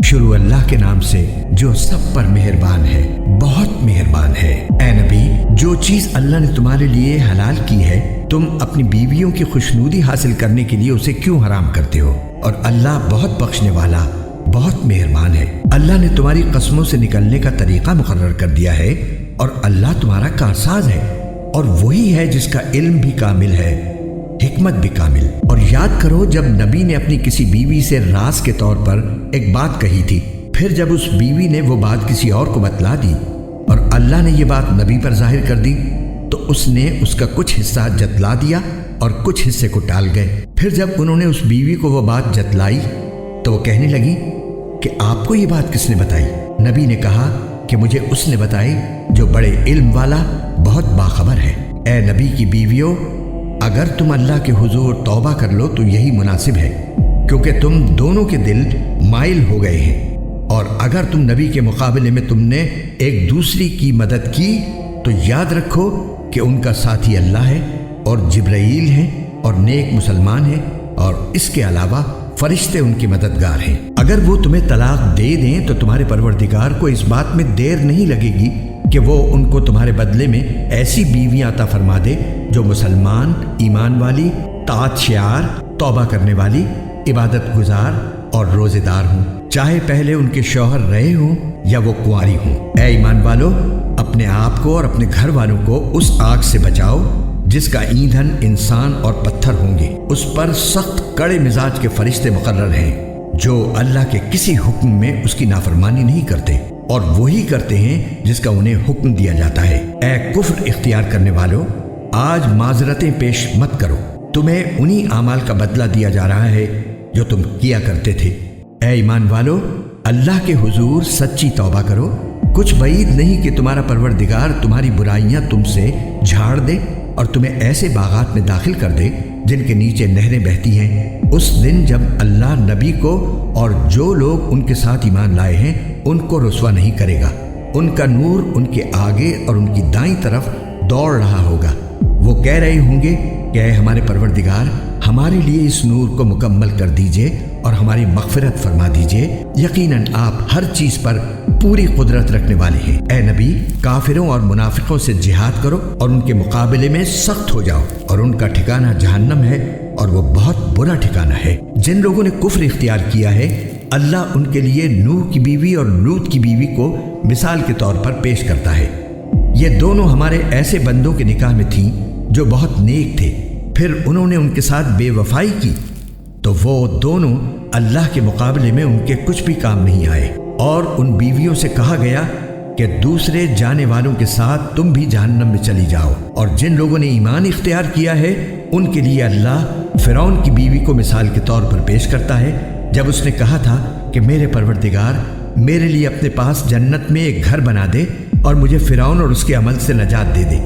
شروع اللہ کے نام سے جو سب پر مہربان ہے، بہت مہربان ہے۔ اے نبی، جو چیز اللہ نے تمہارے لیے حلال کی ہے تم اپنی بیویوں کی خوشنودی حاصل کرنے کے لیے اسے کیوں حرام کرتے ہو؟ اور اللہ بہت بخشنے والا، بہت مہربان ہے۔ اللہ نے تمہاری قسموں سے نکلنے کا طریقہ مقرر کر دیا ہے اور اللہ تمہارا کارساز ہے، اور وہی ہے جس کا علم بھی کامل ہے، حکمت بھی کامل۔ اور یاد کرو جب نبی نے اپنی کسی بیوی سے راز کے طور پر ایک بات کہی تھی، پھر جب اس بیوی نے وہ بات کسی اور کو بتلا دی اور اللہ نے یہ بات نبی پر ظاہر کر دی تو اس نے اس کا کچھ حصہ جتلا دیا اور کچھ حصے کو ٹال گئے۔ پھر جب انہوں نے اس بیوی کو وہ بات جتلائی تو وہ کہنے لگی کہ آپ کو یہ بات کس نے بتائی؟ نبی نے کہا کہ مجھے اس نے بتائی جو بڑے علم والا، بہت باخبر ہے۔ اے نبی کی بیویوں، اگر تم اللہ کے حضور توبہ کر لو تو یہی مناسب ہے، کیونکہ تم دونوں کے دل مائل ہو گئے ہیں، اور اگر تم نبی کے مقابلے میں تم نے ایک دوسری کی مدد کی تو یاد رکھو کہ ان کا ساتھی اللہ ہے اور جبرائیل ہیں اور نیک مسلمان ہیں، اور اس کے علاوہ فرشتے ان کے مددگار ہیں۔ اگر وہ تمہیں طلاق دے دیں تو تمہارے پروردگار کو اس بات میں دیر نہیں لگے گی کہ وہ ان کو تمہارے بدلے میں ایسی بیویاں عطا فرما دے جو مسلمان، ایمان والی، طاعت شعار، توبہ کرنے والی، عبادت گزار اور روزے دار ہوں، چاہے پہلے ان کے شوہر رہے ہوں یا وہ کنواری ہوں۔ اے ایمان والو، اپنے آپ کو اور اپنے گھر والوں کو اس آگ سے بچاؤ جس کا ایندھن انسان اور پتھر ہوں گے۔ اس پر سخت کڑے مزاج کے فرشتے مقرر ہیں جو اللہ کے کسی حکم میں اس کی نافرمانی نہیں کرتے، اور وہی کرتے ہیں جس کا انہیں حکم دیا جاتا ہے۔ اے کفر اختیار کرنے والو، آج معذرتیں پیش مت کرو، تمہیں انہی اعمال کا بدلہ دیا جا رہا ہے جو تم کیا کرتے تھے۔ اے ایمان والو، اللہ کے حضور سچی توبہ کرو، کچھ بعید نہیں کہ تمہارا پروردگار تمہاری برائیاں تم سے جھاڑ دے اور تمہیں ایسے باغات میں داخل کر دے جن کے نیچے نہریں بہتی ہیں۔ اس دن جب اللہ نبی کو اور جو لوگ ان کے ساتھ ایمان لائے ہیں ان کو رسوا نہیں کرے گا، ان کا نور ان کے آگے اور ان کی دائیں طرف دوڑ رہا ہوگا۔ وہ کہہ رہے ہوں گے کہ اے ہمارے پروردگار، ہمارے لیے اس نور کو مکمل کر دیجئے اور ہماری مغفرت فرما دیجئے، یقیناً آپ ہر چیز پر پوری قدرت رکھنے والے ہیں۔ اے نبی، کافروں اور منافقوں سے جہاد کرو اور ان کے مقابلے میں سخت ہو جاؤ، اور ان کا ٹھکانہ جہنم ہے اور وہ بہت برا ٹھکانہ ہے۔ جن لوگوں نے کفر اختیار کیا ہے، اللہ ان کے لیے نوح کی بیوی اور لوط کی بیوی کو مثال کے طور پر پیش کرتا ہے۔ یہ دونوں ہمارے ایسے بندوں کے نکاح میں تھیں جو بہت نیک تھے، پھر انہوں نے ان کے ساتھ بے وفائی کی تو وہ دونوں اللہ کے مقابلے میں ان کے کچھ بھی کام نہیں آئے، اور ان بیویوں سے کہا گیا کہ دوسرے جانے والوں کے ساتھ تم بھی جہنم میں چلی جاؤ۔ اور جن لوگوں نے ایمان اختیار کیا ہے ان کے لیے اللہ فرعون کی بیوی کو مثال کے طور پر پیش کرتا ہے، جب اس نے کہا تھا کہ میرے پروردگار، میرے لیے اپنے پاس جنت میں ایک گھر بنا دے اور مجھے فرعون اور اس کے عمل سے نجات دے دے،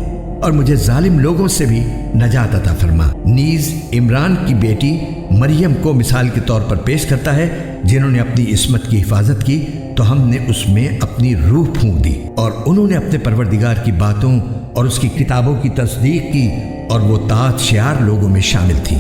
اور مجھے ظالم لوگوں سے بھی نجات عطا فرما۔ نیز عمران کی بیٹی مریم کو مثال کے طور پر پیش کرتا ہے، جنہوں نے اپنی عصمت کی حفاظت کی تو ہم نے اس میں اپنی روح پھونک دی، اور انہوں نے اپنے پروردگار کی باتوں اور اس کی کتابوں کی تصدیق کی، اور وہ طاعت شعار لوگوں میں شامل تھی۔